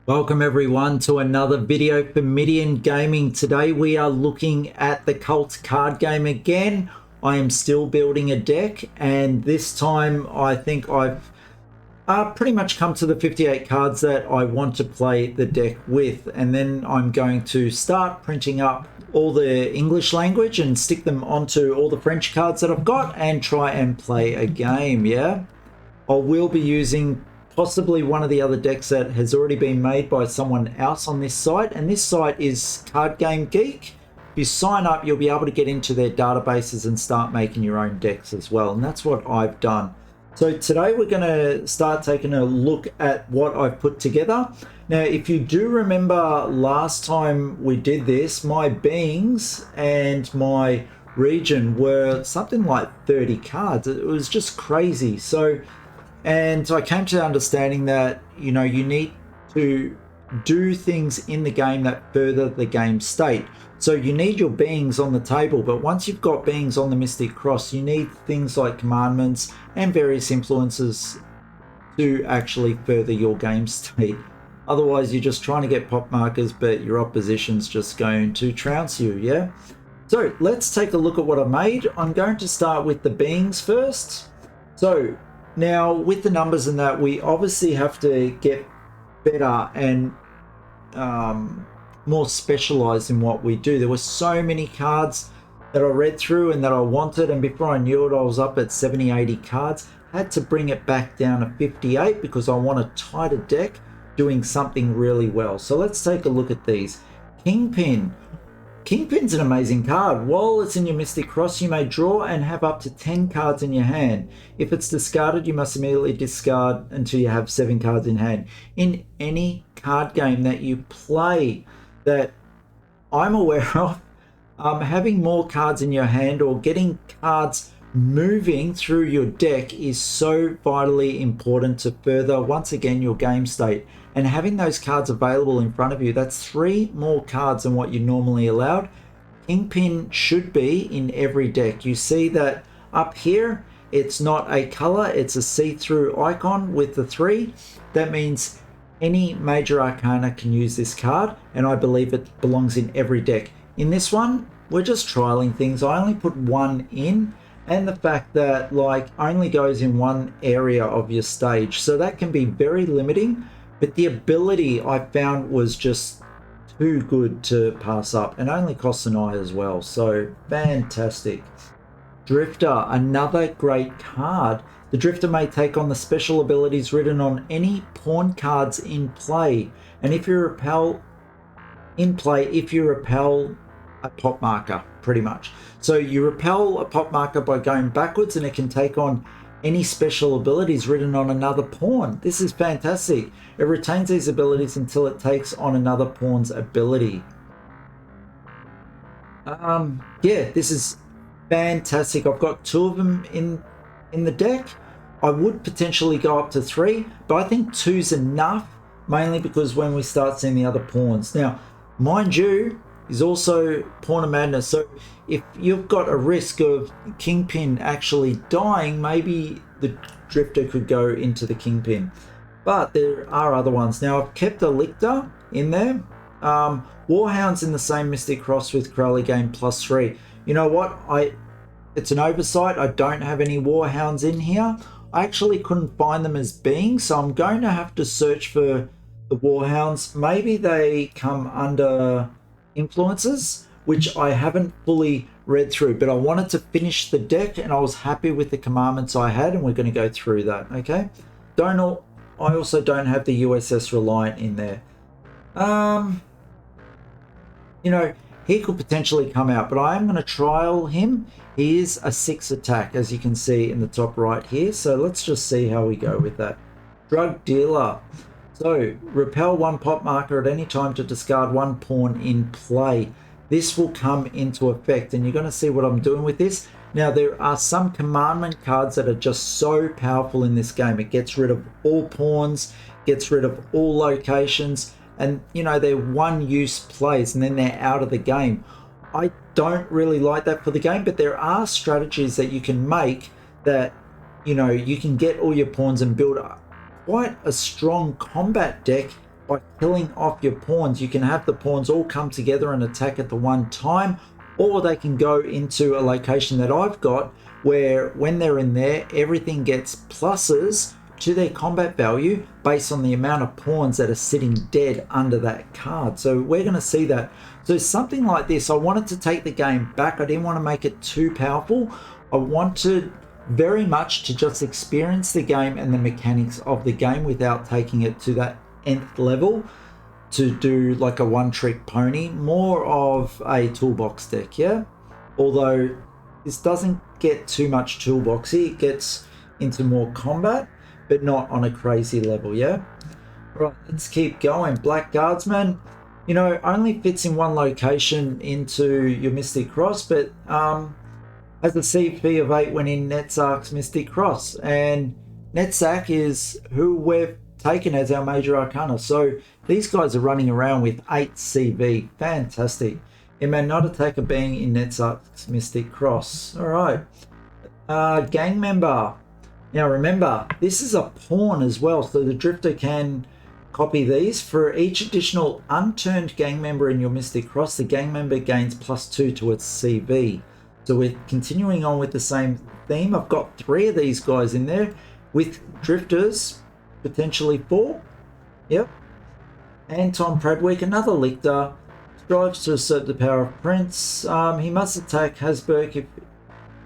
Welcome everyone to another video for Midian Gaming. Today we are looking at the Kult card game again. I am still building a deck, and this time I think I've pretty much come to the 58 cards that I want to play the deck with, and then I'm going to start printing up all the English language and stick them onto all the French cards that I've got and try and play a game. I will be using possibly one of the other decks that has already been made by someone else on this site, and this site is Card Game Geek. If you sign up, you'll be able to get into their databases and start making your own decks as well, and that's what I've done. So today we're going to start taking a look at what I've put together. Now, if you do remember last time we did this, my beings and my region were something like 30 cards. It was just crazy. And I came to the understanding that, you need to do things in the game that further the game state. So you need your beings on the table, but once you've got beings on the Mystic Cross, you need things like commandments and various influences to actually further your game state. Otherwise, you're just trying to get pop markers, but your opposition's just going to trounce you, So let's take a look at what I made. I'm going to start with the beings first. So now, with the numbers and that, we obviously have to get better and more specialized in what we do. There were so many cards that I read through and that I wanted, and before I knew it, I was up at 70, 80 cards. Had to bring it back down to 58 because I want a tighter deck doing something really well. So let's take a look at these. Kingpin. Kingpin's an amazing card. While it's in your Mystic Cross, you may draw and have up to 10 cards in your hand. If it's discarded, you must immediately discard until you have 7 cards in hand. In any card game that you play that I'm aware of, having more cards in your hand or getting cards moving through your deck is so vitally important to further, once again, your game state. And having those cards available in front of you, that's 3 more cards than what you normally allowed. Kingpin should be in every deck. You see that up here, it's not a color, it's a see-through icon with the 3. That means any major arcana can use this card, and I believe it belongs in every deck. In this one, we're just trialing things. I only put 1 in, and the fact that only goes in one area of your stage, so that can be very limiting. But the ability I found was just too good to pass up, and only costs an eye as well. So fantastic. Drifter, another great card. The Drifter may take on the special abilities written on any pawn cards in play, and if you repel a pop marker, pretty much. So you repel a pop marker by going backwards, and it can take on any special abilities written on another pawn. This is fantastic. It retains these abilities until it takes on another pawn's ability. This is fantastic. I've got 2 of them in the deck. I would potentially go up to 3, but I think 2's enough, mainly because when we start seeing the other pawns. Now, mind you, is also Pawn of Madness. So if you've got a risk of Kingpin actually dying, maybe the Drifter could go into the Kingpin. But there are other ones. Now, I've kept a Lictor in there. Warhound's in the same Mystic Cross with Crowley Game +3. You know what? It's an oversight. I don't have any Warhounds in here. I actually couldn't find them as beings, so I'm going to have to search for the Warhounds. Maybe they come under influences, which I haven't fully read through, but I wanted to finish the deck and I was happy with the commandments I had, and we're going to go through that. Okay, I also don't have the USS Reliant in there. He could potentially come out, but I am going to trial him. He is a 6 attack, as you can see in the top right here, so let's just see how we go with that. Drug Dealer. So, repel 1 pop marker at any time to discard 1 pawn in play. This will come into effect, and you're going to see what I'm doing with this. Now, there are some commandment cards that are just so powerful in this game. It gets rid of all pawns, gets rid of all locations, and, they're one-use plays, and then they're out of the game. I don't really like that for the game, but there are strategies that you can make that, you can get all your pawns and build up quite a strong combat deck by killing off your pawns. You can have the pawns all come together and attack at the one time, or they can go into a location that I've got where when they're in there, everything gets pluses to their combat value based on the amount of pawns that are sitting dead under that card. So we're going to see that. So something like this, I wanted to take the game back. I didn't want to make it too powerful. I wanted very much to just experience the game and the mechanics of the game without taking it to that nth level to do like a one-trick pony, more of a toolbox deck, yeah? Although this doesn't get too much toolboxy, it gets into more combat, but not on a crazy level, yeah? Right, let's keep going. Black Guardsman, you know, only fits in one location into your Mystic Cross, but has a CP of 8 when in Netzach's Mystic Cross, and Netzach is who we've taken as our major arcana. So these guys are running around with 8 CV. Fantastic. It may not attack a being in Netzach's Mystic Cross. All right. Gang member. Now remember, this is a pawn as well, so the drifter can copy these. For each additional unturned gang member in your Mystic Cross, the gang member gains +2 to its CV. So we're continuing on with the same theme. I've got 3 of these guys in there with drifters, potentially 4. Yep. Anton Pradwick, another lictor, strives to assert the power of Prince. He must attack Hasberg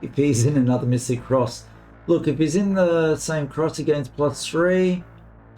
if he's in another Mystic Cross. Look, if he's in the same cross, he gains +3.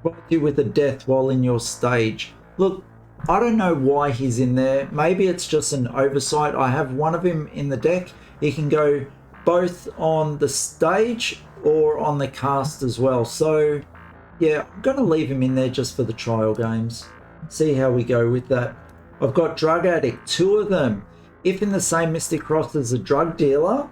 Provide you with a death while in your stage. Look, I don't know why he's in there. Maybe it's just an oversight. I have one of him in the deck. He can go both on the stage or on the cast as well. So, yeah, I'm going to leave him in there just for the trial games. See how we go with that. I've got Drug Addict, 2 of them. If in the same Mystic Cross as a drug dealer,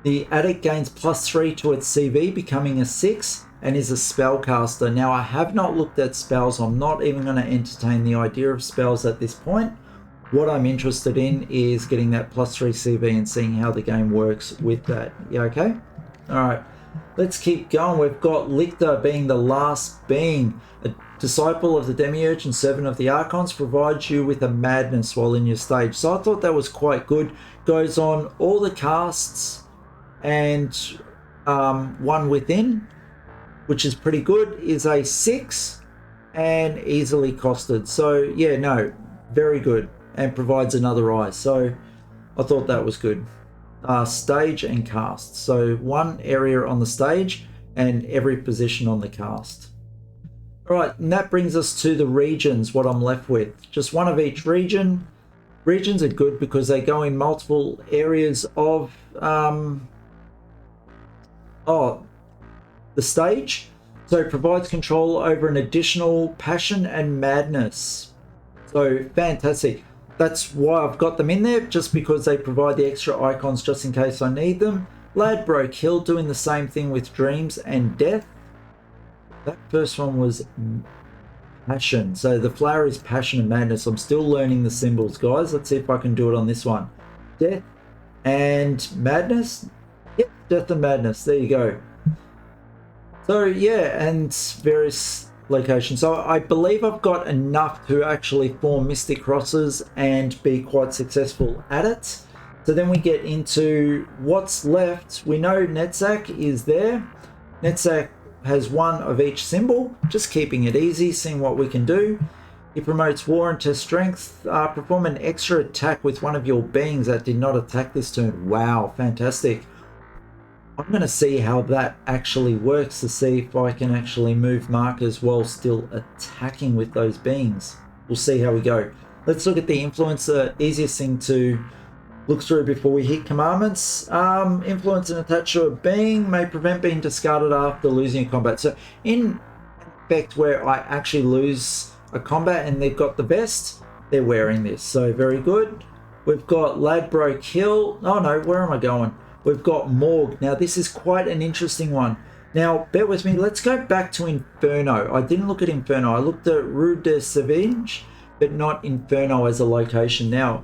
the addict gains +3 to its CV, becoming a 6, and is a spellcaster. Now, I have not looked at spells. I'm not even going to entertain the idea of spells at this point. What I'm interested in is getting that +3 CV and seeing how the game works with that. Yeah, okay? All right, let's keep going. We've got Lictor being the last being. A disciple of the Demiurge and servant of the Archons, provides you with a madness while in your stage. So I thought that was quite good. Goes on all the casts and one within, which is pretty good, is a 6 and easily costed. So yeah, no, very good, and provides another eye. So I thought that was good. Stage and cast. So one area on the stage and every position on the cast. All right, and that brings us to the regions, what I'm left with. Just one of each region. Regions are good because they go in multiple areas of the stage. So it provides control over an additional passion and madness. So fantastic. That's why I've got them in there, just because they provide the extra icons just in case I need them. Ladbroke Hill, doing the same thing with dreams and death. That first one was passion. So the flower is passion and madness. I'm still learning the symbols, guys. Let's see if I can do it on this one. Death and madness. Yep, death and madness. There you go. So yeah, and various locations. So I believe I've got enough to actually form Mystic Crosses and be quite successful at it. So then we get into what's left. We know Netzach is there. Netzach has one of each symbol, just keeping it easy, seeing what we can do. He promotes war and test strength. Perform an extra attack with one of your beings that did not attack this turn. Wow, fantastic. I'm going to see how that actually works to see if I can actually move markers while still attacking with those beings. We'll see how we go. Let's look at the influence, the easiest thing to look through before we hit commandments. Influence and attach to a being may prevent being discarded after losing a combat. So in effect, where I actually lose a combat and they've got the vest, they're wearing this. So very good. We've got Ladbroke Hill. Oh no, where am I going? We've got Morgue. Now this is quite an interesting one. Now bear with me. Let's go back to Inferno. I didn't look at Inferno. I looked at Rue de Sevenge, but not Inferno as a location. Now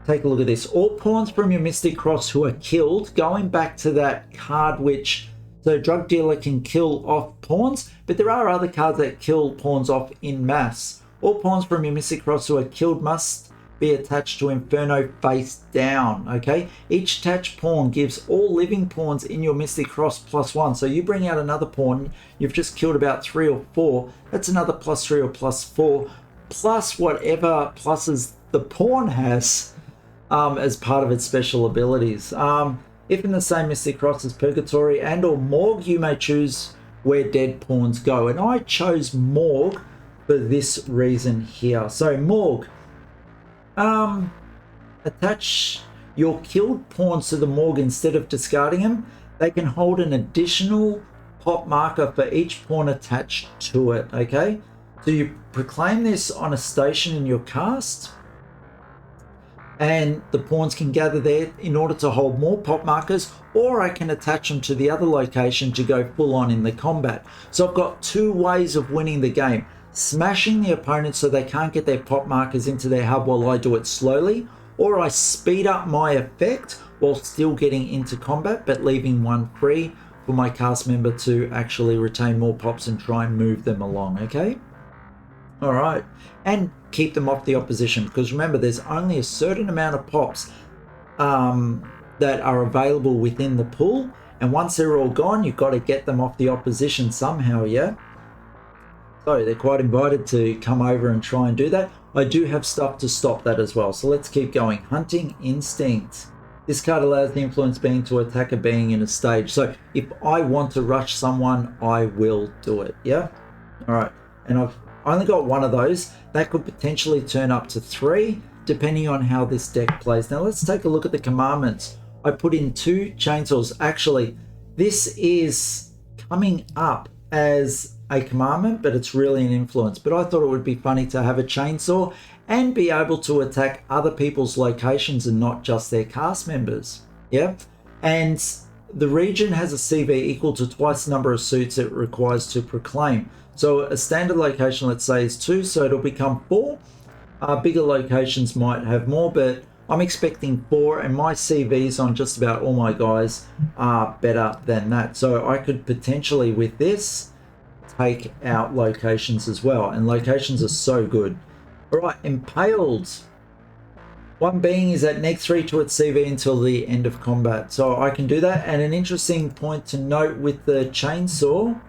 take a look at this. All pawns from your Mystic Cross who are killed, going back to that card which So drug dealer can kill off pawns, but there are other cards that kill pawns off in mass. All pawns from your Mystic Cross who are killed must be attached to Inferno face down. Okay, each attached pawn gives all living pawns in your Mystic Cross +1. So you bring out another pawn, you've just killed about 3 or 4. That's another +3 or +4, plus whatever pluses the pawn has as part of its special abilities. If in the same Mystic Cross as Purgatory and or Morgue, you may choose where dead pawns go. And I chose Morgue for this reason here. So Morgue, attach your killed pawns to the Morgue instead of discarding them. They can hold an additional pop marker for each pawn attached to it, okay? So you proclaim this on a station in your cast, and the pawns can gather there in order to hold more pop markers, or I can attach them to the other location to go full on in the combat. So I've got 2 ways of winning the game: smashing the opponent so they can't get their pop markers into their hub while I do it slowly, or I speed up my effect while still getting into combat but leaving one free for my cast member to actually retain more pops and try and move them along, okay? All right, and keep them off the opposition, because remember, there's only a certain amount of pops that are available within the pool, and once they're all gone, you've got to get them off the opposition somehow, yeah? So they're quite invited to come over and try and do that. I do have stuff to stop that as well, so let's keep going. Hunting Instinct. This card allows the influence being to attack a being in a stage. So if I want to rush someone, I will do it, yeah? All right, and I've only got 1 of those. That could potentially turn up to 3, depending on how this deck plays. Now let's take a look at the commandments. I put in 2 chainsaws. Actually, this is coming up as a commandment, but it's really an influence. But I thought it would be funny to have a chainsaw and be able to attack other people's locations and not just their cast members. Yeah, and the region has a CV equal to twice the number of suits it requires to proclaim. So a standard location, let's say, is 2, so it'll become 4. Bigger locations might have more, but I'm expecting 4, and my CVs on just about all my guys are better than that. So I could potentially, with this, take out locations as well, and locations are so good. All right, Impaled. 1 being is at -3 to its CV until the end of combat, so I can do that. And an interesting point to note with the chainsaw,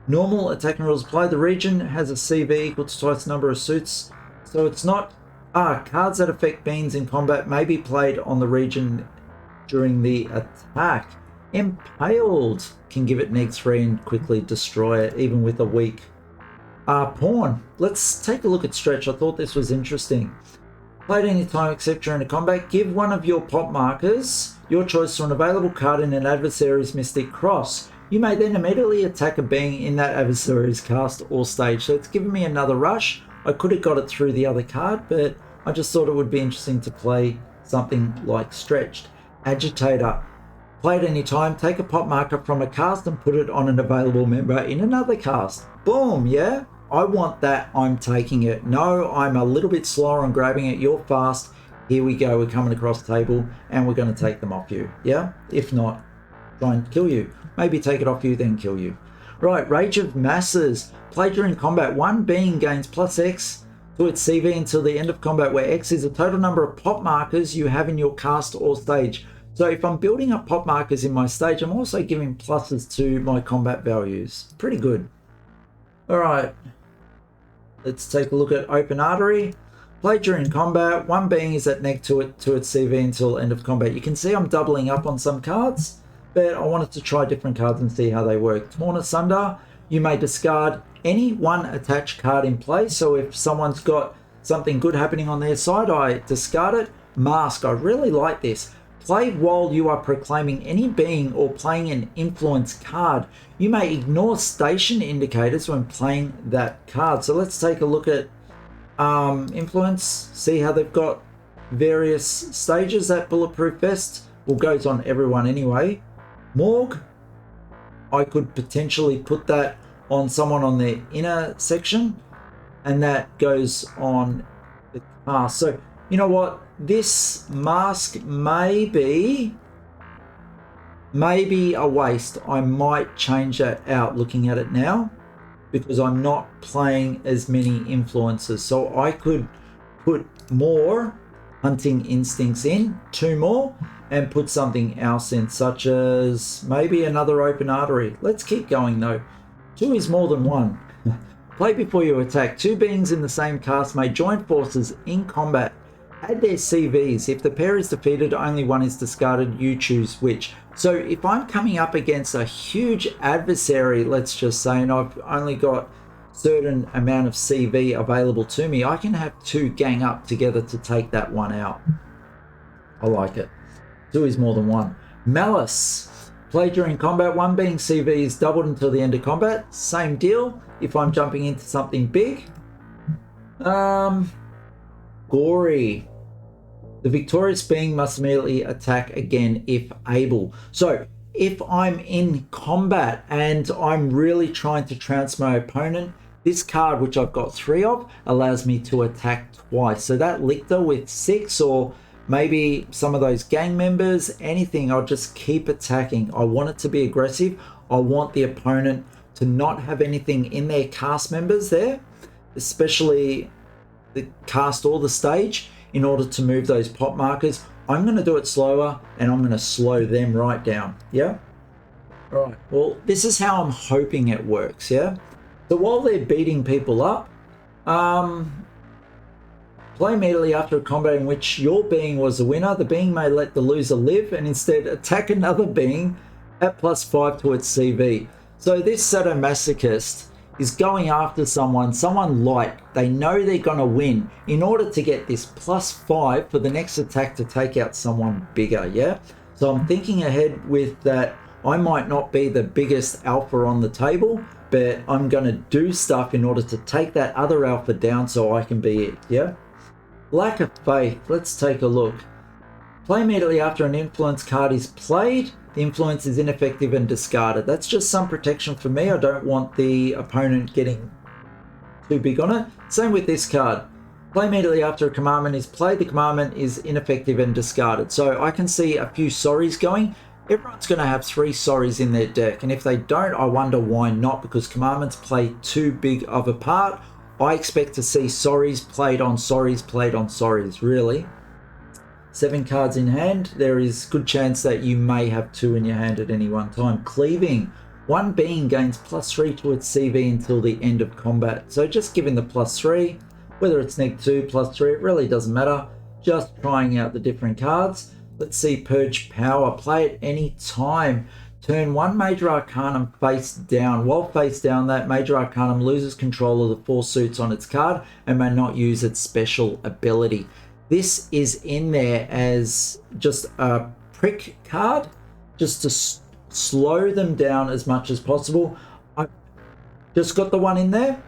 normal attacking rules apply. The region has a CV equal to twice the number of suits, so it's not cards that affect beings in combat may be played on the region during the attack. Impaled can give it -3 and quickly destroy it, even with a weak pawn. Let's take a look at Stretch. I thought this was interesting. Played any time except during a combat, give one of your pop markers, your choice, to an available card in an adversary's Mystic Cross. You may then immediately attack a being in that adversary's cast or stage. So it's given me another rush. I could have got it through the other card, but I just thought it would be interesting to play something like Stretched. Agitator. Play at any time, take a pop marker from a cast and put it on an available member in another cast. Boom, yeah? I want that, I'm taking it. No, I'm a little bit slower on grabbing it, you're fast. Here we go, we're coming across the table and we're going to take them off you, yeah? If not, try and kill you. Maybe take it off you, then kill you. Right, Rage of Masses. Play during combat. 1 being gains +X to its CV until the end of combat, where X is the total number of pop markers you have in your cast or stage. So if I'm building up pop markers in my stage, I'm also giving pluses to my combat values. Pretty good. All right, let's take a look at Open Artery. Play during combat. 1 being is at neg to its CV until end of combat. You can see I'm doubling up on some cards, but I wanted to try different cards and see how they work. Torn Asunder. You may discard any 1 attached card in play. So if someone's got something good happening on their side, I discard it. Mask. I really like this. Play while you are proclaiming any being or playing an influence card. You may ignore station indicators when playing that card. So let's take a look at influence, see how they've got various stages. That Bulletproof Vest, well, goes on everyone anyway. Morgue, I could potentially put that on someone on their inner section, and that goes on the cast. So you know what? This mask may be maybe a waste. I might change that out looking at it now, because I'm not playing as many influences. So I could put more hunting instincts in, 2 more, and put something else in, such as maybe another open artery. Let's keep going though. 2 is more than 1. Play before you attack. 2 beings in the same cast may join forces in combat. Add their CVs. If the pair is defeated, only one is discarded. You choose which. So if I'm coming up against a huge adversary, let's just say, and I've only got certain amount of CV available to me, I can have 2 gang up together to take that one out. I like it. 2 is more than 1. Malice. Play during combat. 1 being CV is doubled until the end of combat. Same deal if I'm jumping into something big. Gory. The victorious being must immediately attack again if able. So if I'm in combat and I'm really trying to trounce my opponent, this card, which I've got 3 of, allows me to attack twice. So that lictor with 6, or maybe some of those gang members, anything, I'll just keep attacking. I want it to be aggressive. I want the opponent to not have anything in their cast members there, especially the cast or the stage, in order to move those pop markers. I'm going to do it slower, and I'm going to slow them right down. Yeah? All right. Well, this is how I'm hoping it works. Yeah? So while they're beating people up, play immediately after a combat in which your being was the winner. The being may let the loser live and instead attack another being at +5 to its CV. So this sadomasochist is going after someone light. They know they're going to win in order to get this +5 for the next attack to take out someone bigger. Yeah. So I'm thinking ahead with that. I might not be the biggest alpha on the table, but I'm going to do stuff in order to take that other alpha down so I can be it. Yeah. Lack of faith. Let's take a look. Play immediately after an influence card is played. The influence is ineffective and discarded. That's just some protection for me. I don't want the opponent getting too big on it. Same with this card. Play immediately after a commandment is played. The commandment is ineffective and discarded. So I can see a few sorries going. Everyone's going to have 3 sorries in their deck. And if they don't, I wonder why not, because commandments play too big of a part. I expect to see sorries played on sorries played on sorries, really. 7 cards in hand. There is good chance that you may have 2 in your hand at any one time. Cleaving. 1 being gains +3 to its CV until the end of combat. So just giving the +3, whether it's -2, +3, it really doesn't matter. Just trying out the different cards. Let's see, Purge Power. Play at any time. Turn 1 Major Arcanum face down. While face down, that Major Arcanum loses control of the 4 suits on its card and may not use its special ability. This is in there as just a prick card, just to slow them down as much as possible. I just got the 1 in there.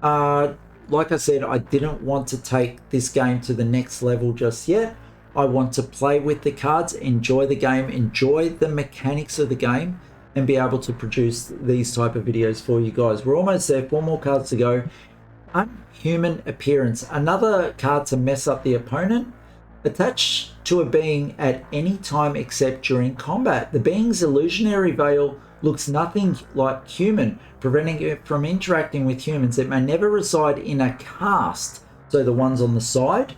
Like I said, I didn't want to take this game to the next level just yet. I want to play with the cards, enjoy the game, enjoy the mechanics of the game, and be able to produce these type of videos for you guys. We're almost there, 4 more cards to go. Unhuman Appearance, another card to mess up the opponent. Attached to a being at any time except during combat. The being's illusionary veil looks nothing like human, preventing it from interacting with humans. It may never reside in a cast, so the ones on the side.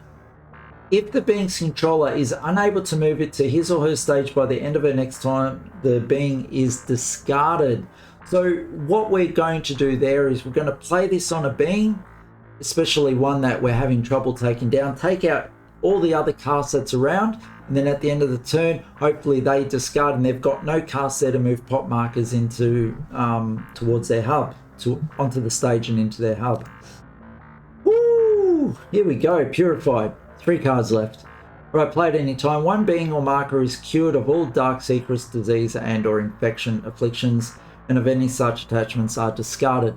If the being's controller is unable to move it to his or her stage by the end of her next time, the being is discarded. So what we're going to do there is we're going to play this on a being, especially one that we're having trouble taking down, take out all the other casts that's around, and then at the end of the turn, hopefully they discard and they've got no casts there to move pop markers into towards their hub, onto the stage and into their hub. Woo! Here we go, Purified. 3 cards left. Right, play at any time. 1 being or marker is cured of all dark secrets, disease, and or infection, afflictions, and of any such attachments are discarded.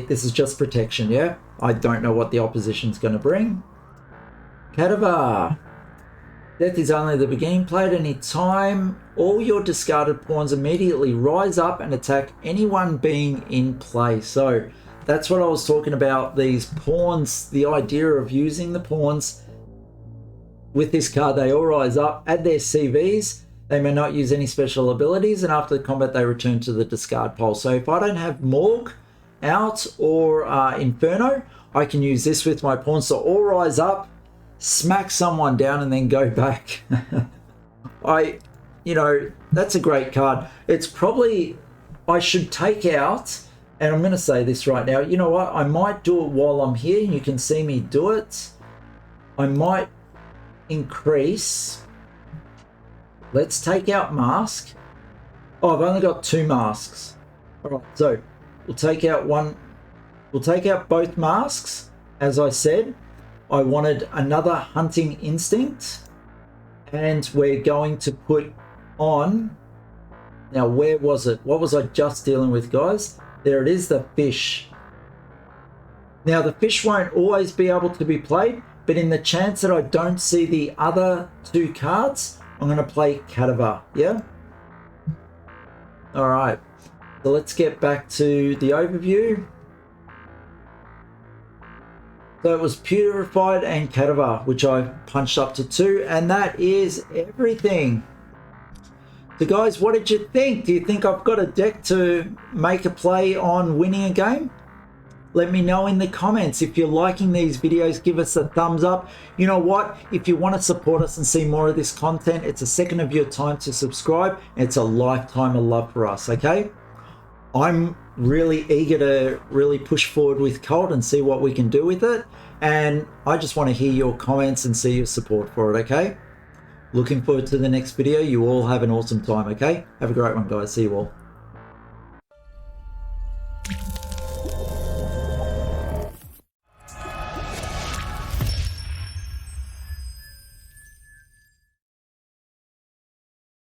This is just protection, yeah? I don't know what the opposition's going to bring. Kadavar. Death is only the beginning. Play at any time. All your discarded pawns immediately rise up and attack any one being in play. So that's what I was talking about, these pawns, the idea of using the pawns with this card. They all rise up, add their CVs. They may not use any special abilities, and after the combat they return to the discard pile. So if I don't have Morg out or Inferno, I can use this with my pawns to all rise up, smack someone down, and then go back. That's a great card. It's probably, I should take out, and I'm going to say this right now, you know what, I might do it while I'm here, you can see me do it. I might increase, let's take out Mask. Oh, I've only got 2 masks. All right, so we'll take out both masks. As I said, I wanted another Hunting Instinct, and we're going to put on, now where was it? What was I just dealing with, guys? There it is, the fish. Now the fish won't always be able to be played, but in the chance that I don't see the other 2 cards, I'm going to play Cadaver, yeah? All right, so let's get back to the overview. So it was Purified and Cadaver, which I punched up to 2, and that is everything. So guys, what did you think? Do you think I've got a deck to make a play on winning a game? Let me know in the comments. If you're liking these videos, give us a thumbs up. You know what? If you want to support us and see more of this content, it's a second of your time to subscribe. It's a lifetime of love for us, okay? I'm really eager to really push forward with Kult and see what we can do with it. And I just want to hear your comments and see your support for it, okay? Looking forward to the next video. You all have an awesome time, okay? Have a great one, guys. See you all.